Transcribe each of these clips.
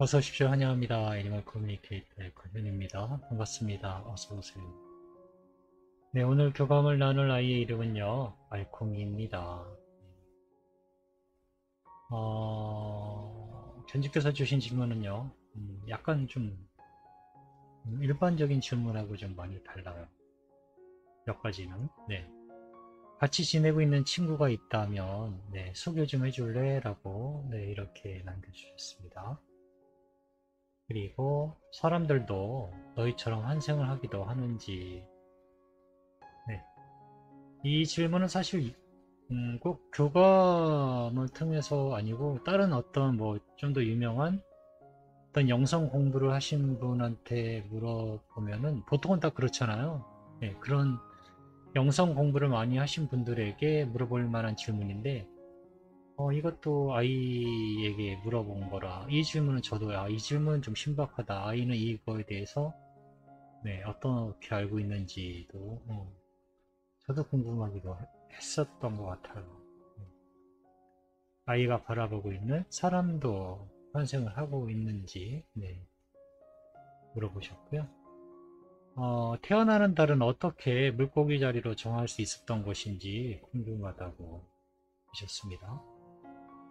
어서 오십시오. 환영합니다. 애니멀 커뮤니케이터의 권현입니다. 반갑습니다. 어서 오세요. 네, 오늘 교감을 나눌 아이의 이름은요, 알콩이입니다. 견직교사 주신 질문은요, 약간 좀 일반적인 질문하고 좀 많이 달라요. 몇 가지는. 네. 같이 지내고 있는 친구가 있다면, 네, 소개 좀 해줄래? 라고, 네, 이렇게 남겨주셨습니다. 그리고 사람들도 너희처럼 환생을 하기도 하는지, 네, 이 질문은 사실 꼭 교감을 통해서 아니고 다른 어떤 뭐 좀 더 유명한 어떤 영성 공부를 하신 분한테 물어보면은 보통은 다 그렇잖아요. 네, 그런 영성 공부를 많이 하신 분들에게 물어볼 만한 질문인데 이것도 아이에게 물어본 거라 이 질문은 저도 이 질문은 좀 신박하다. 아이는 이거에 대해서 네, 어떻게 알고 있는지도 저도 궁금하기도 했었던 것 같아요. 아이가 바라보고 있는 사람도 환생을 하고 있는지 네, 물어보셨고요. 태어나는 달은 어떻게 물고기 자리로 정할 수 있었던 것인지 궁금하다고 하셨습니다.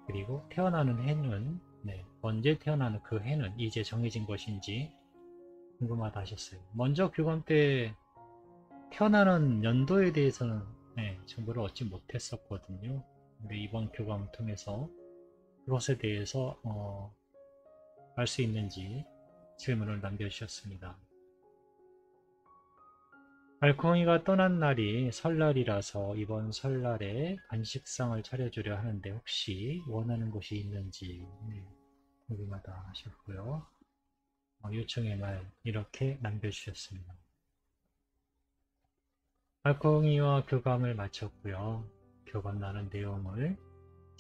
그리고 태어나는 해는 네, 언제 태어나는 그 해는 이제 정해진 것인지 궁금하다 하셨어요. 먼저 교감 때 태어나는 연도에 대해서는 네, 정보를 얻지 못했었거든요. 근데 이번 교감을 통해서 그것에 대해서 알 수 있는지 질문을 남겨주셨습니다. 알콩이가 떠난 날이 설날이라서 이번 설날에 간식상을 차려주려 하는데 혹시 원하는 곳이 있는지 궁금하다 하셨고요. 요청의 말 이렇게 남겨주셨습니다. 알콩이와 교감을 마쳤고요. 교감 나눈 내용을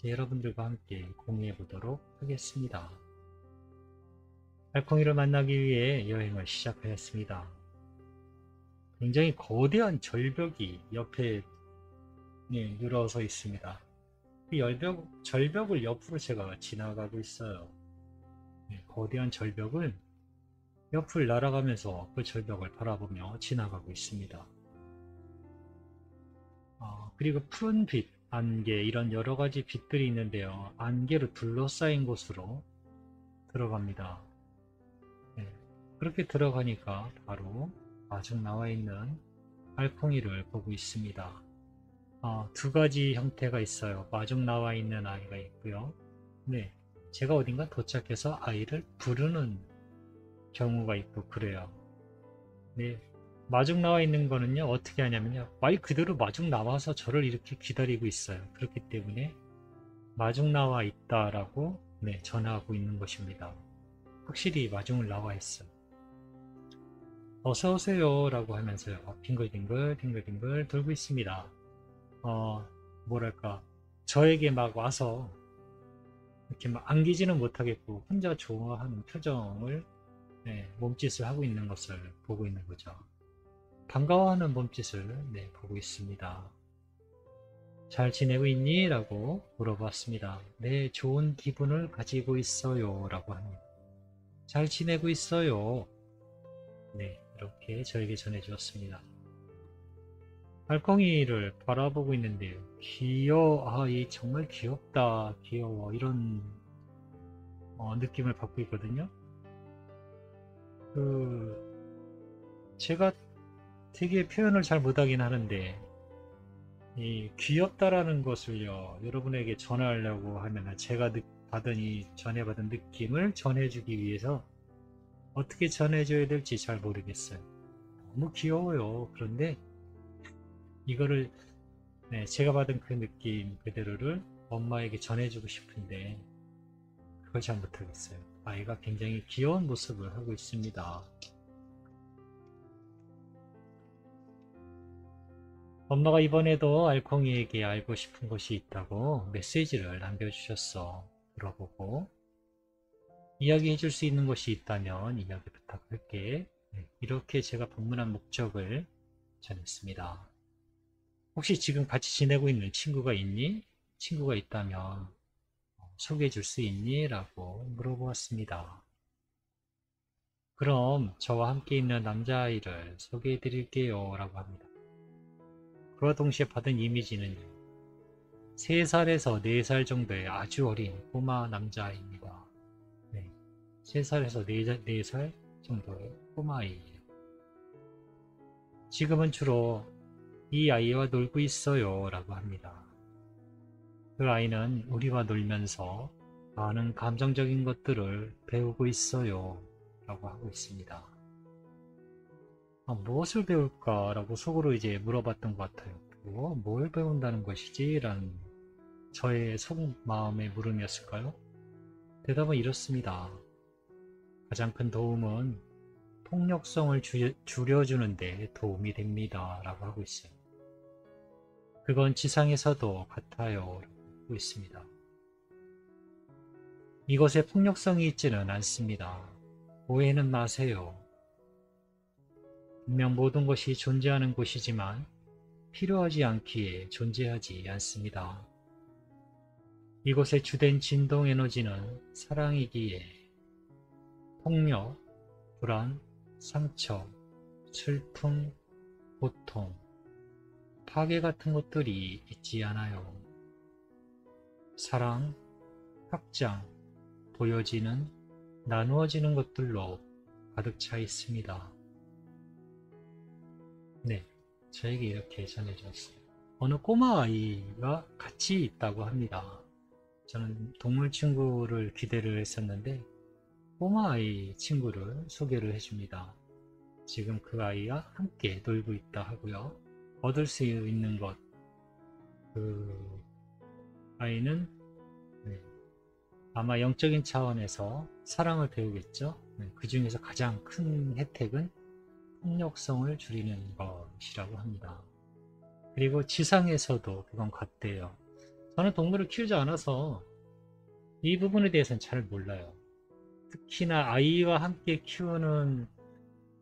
여러분들과 함께 공유해 보도록 하겠습니다. 알콩이를 만나기 위해 여행을 시작하였습니다. 굉장히 거대한 절벽이 옆에 늘어서 있습니다. 그 절벽을 옆으로 제가 지나가고 있어요. 거대한 절벽을 옆을 날아가면서 그 절벽을 바라보며 지나가고 있습니다. 그리고 푸른 빛, 안개 이런 여러 가지 빛들이 있는데요. 안개로 둘러싸인 곳으로 들어갑니다. 네, 그렇게 들어가니까 바로 마중 나와 있는 알콩이를 보고 있습니다. 두 가지 형태가 있어요. 마중 나와 있는 아이가 있고요. 네, 제가 어딘가 도착해서 아이를 부르는 경우가 있고 그래요. 네, 마중 나와 있는 거는요, 어떻게 하냐면요. 말 그대로 마중 나와서 저를 이렇게 기다리고 있어요. 그렇기 때문에 마중 나와 있다라고 네, 전하고 있는 것입니다. 확실히 마중을 나와 있어요. 어서 오세요 라고 하면서요. 빙글빙글 빙글빙글 돌고 있습니다. 뭐랄까 저에게 막 와서 이렇게 막 안기지는 못하겠고 혼자 좋아하는 표정을 네, 몸짓을 하고 있는 것을 보고 있는 거죠. 반가워하는 몸짓을 네, 보고 있습니다. 잘 지내고 있니? 라고 물어봤습니다. 네, 좋은 기분을 가지고 있어요. 라고 합니다. 잘 지내고 있어요. 네, 이렇게 저에게 전해주었습니다. 알콩이를 바라보고 있는데요. 이 정말 귀엽다, 귀여워. 이런 느낌을 받고 있거든요. 제가 되게 표현을 잘 못하긴 하는데, 이 귀엽다라는 것을요, 여러분에게 전하려고 하면 제가 받은 전해받은 느낌을 전해주기 위해서 어떻게 전해줘야 될지 잘 모르겠어요. 너무 귀여워요. 그런데 이거를 네, 제가 받은 그 느낌 그대로를 엄마에게 전해주고 싶은데 그걸 잘 못하겠어요. 아이가 굉장히 귀여운 모습을 하고 있습니다. 엄마가 이번에도 알콩이에게 알고 싶은 것이 있다고 메시지를 남겨주셨어. 들어보고 이야기해 줄 수 있는 것이 있다면 이야기 부탁할게. 네, 이렇게 제가 방문한 목적을 전했습니다. 혹시 지금 같이 지내고 있는 친구가 있니? 친구가 있다면 소개해 줄 수 있니? 라고 물어보았습니다. 그럼 저와 함께 있는 남자아이를 소개해 드릴게요 라고 합니다. 그와 동시에 받은 이미지는 3살에서 4살 정도의 아주 어린 꼬마 남자아이입니다. 네, 3살에서 4살 정도의 꼬마아이예요. 지금은 주로 이 아이와 놀고 있어요 라고 합니다. 그 아이는 우리와 놀면서 많은 감정적인 것들을 배우고 있어요 라고 하고 있습니다. 무엇을 배울까 라고 속으로 이제 물어봤던 것 같아요. 뭘 배운다는 것이지? 라는 저의 속마음의 물음이었을까요? 대답은 이렇습니다. 가장 큰 도움은 폭력성을 줄여주는 데 도움이 됩니다 라고 하고 있어요. 그건 지상에서도 같아요 라고 하고 있습니다. 이것에 폭력성이 있지는 않습니다. 오해는 마세요. 분명 모든 것이 존재하는 곳이지만 필요하지 않기에 존재하지 않습니다. 이곳의 주된 진동 에너지는 사랑이기에 폭력, 불안, 상처, 슬픔, 고통, 파괴 같은 것들이 있지 않아요. 사랑, 확장, 보여지는, 나누어지는 것들로 가득 차 있습니다. 네, 저에게 이렇게 전해졌어요. 어느 꼬마 아이가 같이 있다고 합니다. 저는 동물 친구를 기대를 했었는데 꼬마 아이 친구를 소개를 해줍니다. 지금 그 아이와 함께 놀고 있다 하고요. 얻을 수 있는 것, 그 아이는 아마 영적인 차원에서 사랑을 배우겠죠. 그 중에서 가장 큰 혜택은 폭력성을 줄이는 것이라고 합니다. 그리고 지상에서도 그건 같대요. 저는 동물을 키우지 않아서 이 부분에 대해서는 잘 몰라요. 특히나 아이와 함께 키우는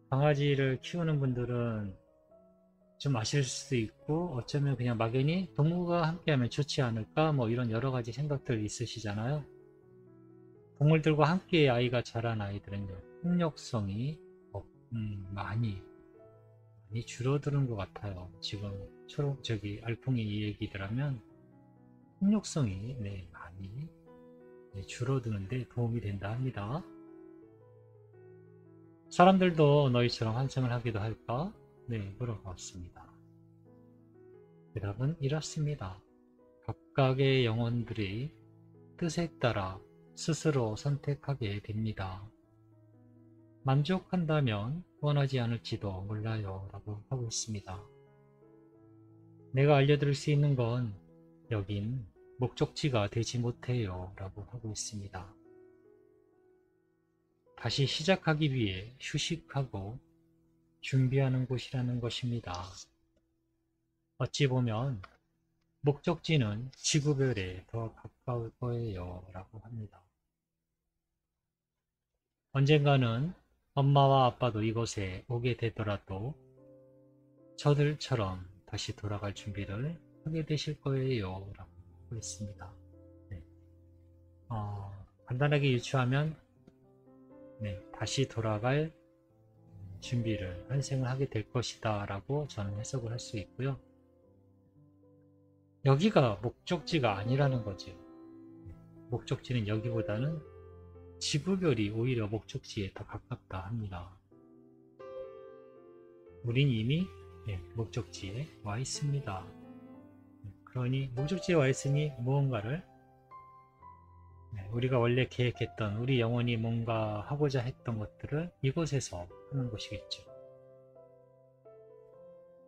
강아지를 키우는 분들은 좀 아실 수도 있고 어쩌면 그냥 막연히 동물과 함께하면 좋지 않을까 뭐 이런 여러 가지 생각들 있으시잖아요. 동물들과 함께 아이가 자란 아이들은요 폭력성이 많이 줄어드는 것 같아요. 지금 알콩이 이 얘기들 하면 폭력성이 많이 줄어드는데 도움이 된다 합니다. 사람들도 너희처럼 환생을 하기도 할까? 물어봤습니다. 대답은 이렇습니다. 각각의 영혼들이 뜻에 따라 스스로 선택하게 됩니다. 만족한다면 원하지 않을지도 몰라요 라고 하고 있습니다. 내가 알려드릴 수 있는 건 여긴 목적지가 되지 못해요 라고 하고 있습니다. 다시 시작하기 위해 휴식하고 준비하는 곳이라는 것입니다. 어찌 보면 목적지는 지구별에 더 가까울 거예요 라고 합니다. 언젠가는 엄마와 아빠도 이곳에 오게 되더라도 저들처럼 다시 돌아갈 준비를 하게 되실 거예요 라고 하고 있습니다. 간단하게 유추하면 다시 돌아갈 준비를 환생을 하게 될 것이다 라고 저는 해석을 할 수 있고요. 여기가 목적지가 아니라는 거죠. 목적지는 여기보다는 지구별이 오히려 목적지에 더 가깝다 합니다. 우린 이미 목적지에 와 있습니다. 그러니 목적지에 와 있으니 무언가를 우리가 원래 계획했던 우리 영혼이 뭔가 하고자 했던 것들을 이곳에서 하는 것이겠죠.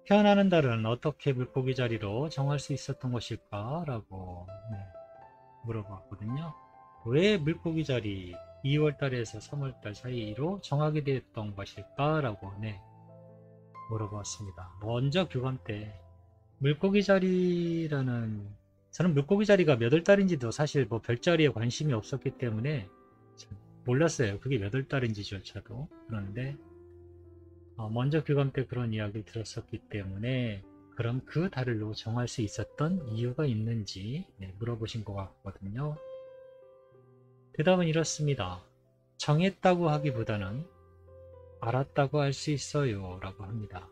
태어나는 달은 어떻게 물고기 자리로 정할 수 있었던 것일까? 라고 물어봤거든요. 왜 물고기 자리 2월달에서 3월달 사이로 정하게 됐던 것일까? 라고 물어봤습니다. 먼저 교감 때 물고기 자리라는 저는 물고기 자리가 몇 월달인지도 사실 뭐 별자리에 관심이 없었기 때문에 몰랐어요. 그게 몇 월달인지조차도. 그런데 먼저 교감 때 그런 이야기를 들었었기 때문에 그럼 그 달로 정할 수 있었던 이유가 있는지 물어보신 것 같거든요. 대답은 이렇습니다. 정했다고 하기보다는 알았다고 할 수 있어요 라고 합니다.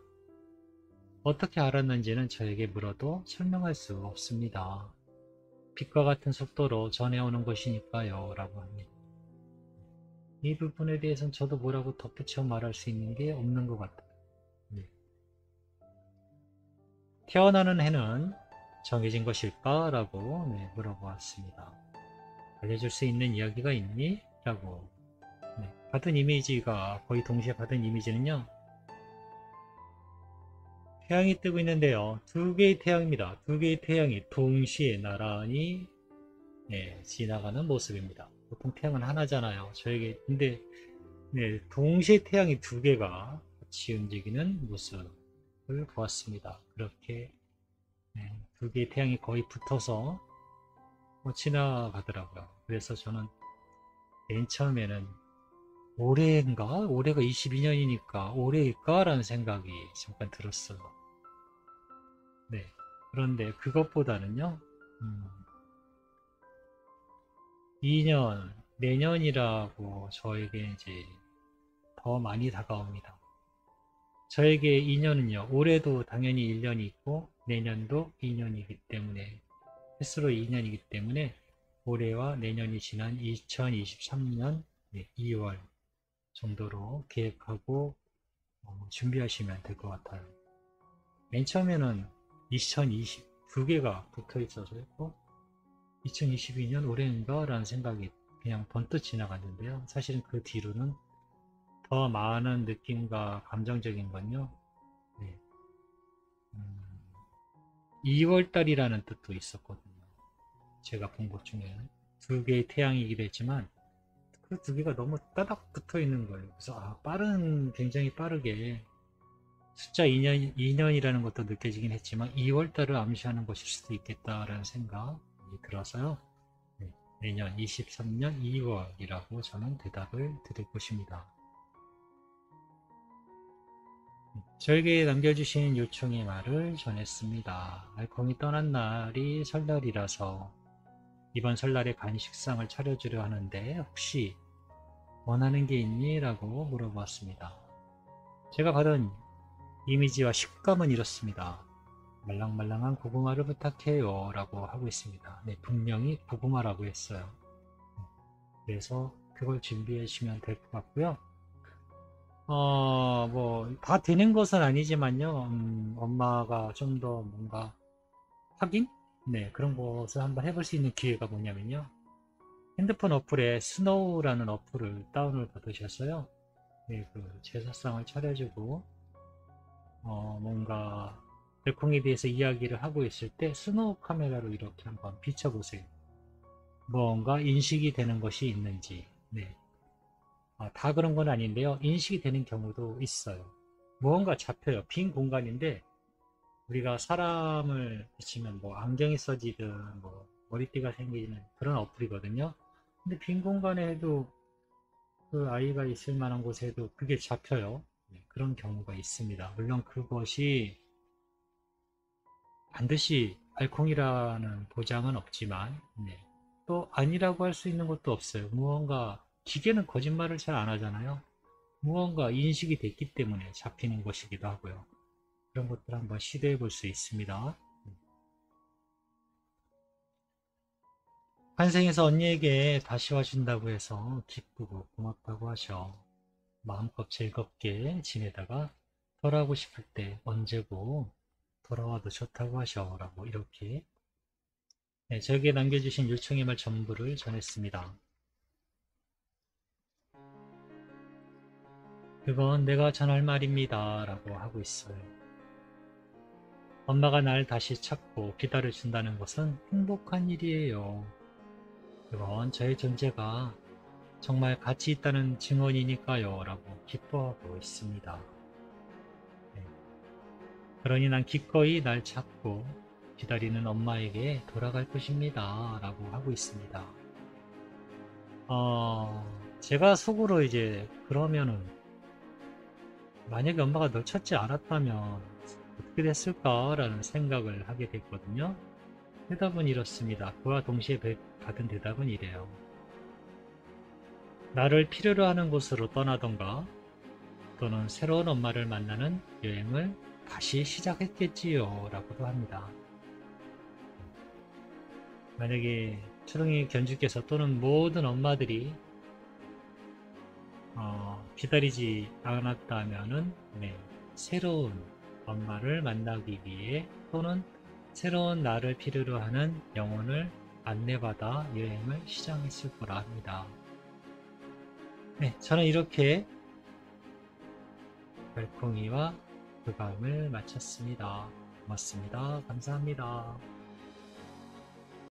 어떻게 알았는지는 저에게 물어도 설명할 수 없습니다. 빛과 같은 속도로 전해오는 것이니까요 라고 합니다. 이 부분에 대해서는 저도 뭐라고 덧붙여 말할 수 있는 게 없는 것 같아요. 네. 태어나는 해는 정해진 것일까? 라고 물어보았습니다. 알려줄 수 있는 이야기가 있니? 라고. 받은 이미지가 거의 동시에 받은 이미지는요. 태양이 뜨고 있는데요. 두 개의 태양입니다. 두 개의 태양이 동시에 나란히 지나가는 모습입니다. 보통 태양은 하나잖아요. 저에게 근데 동시에 태양이 두 개가 같이 움직이는 모습을 보았습니다. 그렇게 두 개의 태양이 거의 붙어서 지나가더라고요. 그래서 저는 맨 처음에는 올해인가? 올해가 22년이니까 올해일까? 라는 생각이 잠깐 들었어요. 네. 그런데 그것보다는요, 2년, 내년이라고 저에게 이제 더 많이 다가옵니다. 저에게 2년은요, 올해도 당연히 1년이 있고, 내년도 2년이기 때문에, 횟수로 2년이기 때문에, 올해와 내년이 지난 2023년 2월 정도로 계획하고 준비하시면 될 것 같아요. 맨 처음에는 2020 두 개가 붙어 있어서 했고 2022년 올해인가 라는 생각이 그냥 번뜩 지나갔는데요. 사실은 그 뒤로는 더 많은 느낌과 감정적인 건요. 2월달이라는 뜻도 있었거든요. 제가 본 것 중에는 두 개의 태양이기도 했지만 그 두 개가 너무 따닥 붙어 있는 거예요. 그래서 굉장히 빠르게 숫자 2년이라는 것도 느껴지긴 했지만 2월달을 암시하는 것일 수도 있겠다라는 생각이 들어서요. 내년 23년 2월이라고 저는 대답을 드릴 것입니다. 저에게 남겨주신 요청의 말을 전했습니다. 알콩이 떠난 날이 설날이라서 이번 설날에 간식상을 차려주려 하는데 혹시 원하는 게 있니? 라고 물어보았습니다. 제가 받은 이미지와 식감은 이렇습니다. 말랑말랑한 고구마를 부탁해요 라고 하고 있습니다. 분명히 고구마라고 했어요. 그래서 그걸 준비해 주시면 될 것 같고요. 다 되는 것은 아니지만요. 엄마가 좀 더 뭔가 확인? 그런 것을 한번 해볼 수 있는 기회가 뭐냐면요. 핸드폰 어플에 스노우라는 어플을 다운을 받으셨어요. 그 제사상을 차려주고, 뭔가 백콩에 대해서 이야기를 하고 있을 때 스노우 카메라로 이렇게 한번 비춰보세요. 뭔가 인식이 되는 것이 있는지. 다 그런 건 아닌데요. 인식이 되는 경우도 있어요. 무언가 잡혀요. 빈 공간인데 우리가 사람을 비치면 뭐 안경이 써지든 뭐 머리띠가 생기는 그런 어플이거든요. 근데 빈 공간에 해도 그 아이가 있을 만한 곳에도 그게 잡혀요. 그런 경우가 있습니다. 물론 그것이 반드시 알콩이라는 보장은 없지만 또 아니라고 할 수 있는 것도 없어요. 무언가 기계는 거짓말을 잘 안 하잖아요. 무언가 인식이 됐기 때문에 잡히는 것이기도 하고요. 그런 것들 한번 시도해 볼 수 있습니다. 환생에서 언니에게 다시 와준다고 해서 기쁘고 고맙다고 하셔. 마음껏 즐겁게 지내다가 돌아오고 싶을 때 언제고 돌아와도 좋다고 하셔 라고 이렇게 저에게 남겨주신 요청의 말 전부를 전했습니다. 그건 내가 전할 말입니다 라고 하고 있어요. 엄마가 날 다시 찾고 기다려준다는 것은 행복한 일이에요. 그건 저의 존재가 정말 가치 있다는 증언이니까요 라고 기뻐하고 있습니다. 그러니 난 기꺼이 날 찾고 기다리는 엄마에게 돌아갈 것입니다 라고 하고 있습니다. 제가 속으로 이제 그러면은 만약에 엄마가 널 찾지 않았다면 어떻게 됐을까 라는 생각을 하게 됐거든요. 대답은 이렇습니다. 그와 동시에 받은 대답은 이래요. 나를 필요로 하는 곳으로 떠나던가 또는 새로운 엄마를 만나는 여행을 다시 시작했겠지요 라고도 합니다. 만약에 초롱이 견주께서 또는 모든 엄마들이 기다리지 않았다면은 새로운 엄마를 만나기 위해 또는 새로운 나를 필요로 하는 영혼을 안내받아 여행을 시작했을 거라 합니다. 저는 이렇게 별풍이와 그 밤을 마쳤습니다. 고맙습니다. 감사합니다.